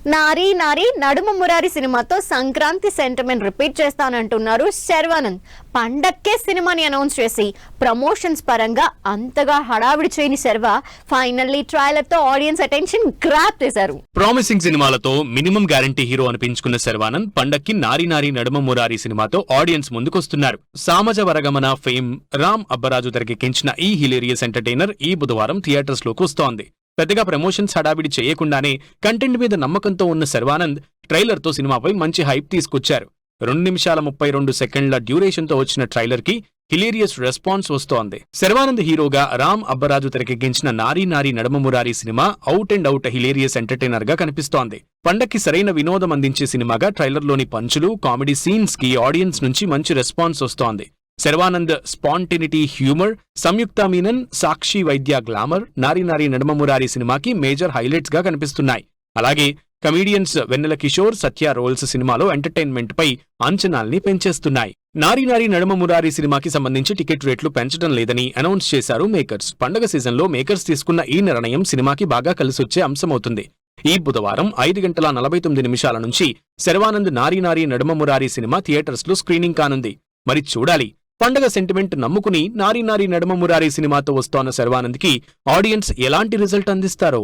నారీ నారీ నడుమ మురారి సినిమాతో Sankranti sentiment repeat చేస్తానంటున్నారు Sharwanand. పండక్కే సినిమాని అనౌన్స్ చేసి ప్రమోషన్స్ పరంగా అంతగా హడావిడి చేయని శర్వ ఫైనల్లీ ట్రైలర్ తో ఆడియన్స్ అటెన్షన్ గ్రాప్ చేశారు. ప్రామిసింగ్ సినిమాలతో మినిమం గ్యారంటీ హీరో అనిపించుకున్న శర్వానంద్ పండక్కి నారీ నారీ నడుమ మురారి సినిమాతో ఆడియన్స్ ముందుకొస్తున్నారు. సామజ వరగమన ఫేమ్ రామ్ అబ్బరాజు తెరకెక్కించిన ఈ హిలేరియస్ ఎంటర్టైనర్ ఈ బుధవారం థియేటర్స్ లోకి వస్తోంది. పెద్దగా ప్రమోషన్స్ హడావిడి చేయకుండానే కంటెంట్ మీద నమ్మకంతో ఉన్న శర్వానంద్ ట్రైలర్ తో సినిమాపై మంచి హైప్ తీసుకొచ్చారు. 2 నిమిషాల 32 సెకండ్ల డ్యూరేషన్ తో వచ్చిన ట్రైలర్ కి హిలేరియస్ రెస్పాన్స్ వస్తోంది. శర్వానంద్ హీరోగా రామ్ అబ్బరాజు తెరకెక్కించిన నారీ నారీ నడుమ Murari cinema out and out hilarious entertainer గా కనిపిస్తోంది. పండక్కి సరైన వినోదం అందించే సినిమాగా ట్రైలర్లోని పంచులు, కామెడీ సీన్స్ కి ఆడియన్స్ నుంచి మంచి రెస్పాన్స్ వస్తోంది. శర్వానంద్ స్పాంటినిటీ హ్యూమర్, సంయుక్త మీనన్, సాక్షి వైద్య గ్లామర్ నారీ నారీ నడుమ మురారి సినిమాకి మేజర్ హైలైట్స్ గా కనిపిస్తున్నాయి. అలాగే కమీడియన్స్ వెన్నెల కిషోర్, సత్య రోల్స్ సినిమాలో ఎంటర్టైన్మెంట్ పై అంచనాల్ని పెంచేస్తున్నాయి. నారీ నారీ నడుమ మురారి సినిమాకి సంబంధించి టికెట్ రేట్లు పెంచడం లేదని అనౌన్స్ చేశారు మేకర్స్. పండగ సీజన్లో మేకర్స్ తీసుకున్న ఈ నిర్ణయం సినిమాకి బాగా కలిసొచ్చే అంశమవుతుంది. ఈ బుధవారం 5:49 నుంచి శర్వానంద్ నారీ నారీ నడుమ మురారి సినిమా థియేటర్స్ లో స్క్రీనింగ్ కానుంది. మరి చూడాలి, పండగ సెంటిమెంట్ నమ్ముకుని నారీ నారీ నడుమ మురారి సినిమాతో వస్తోన్న శర్వానంద్ కి ఆడియన్స్ ఎలాంటి రిజల్ట్ అందిస్తారో.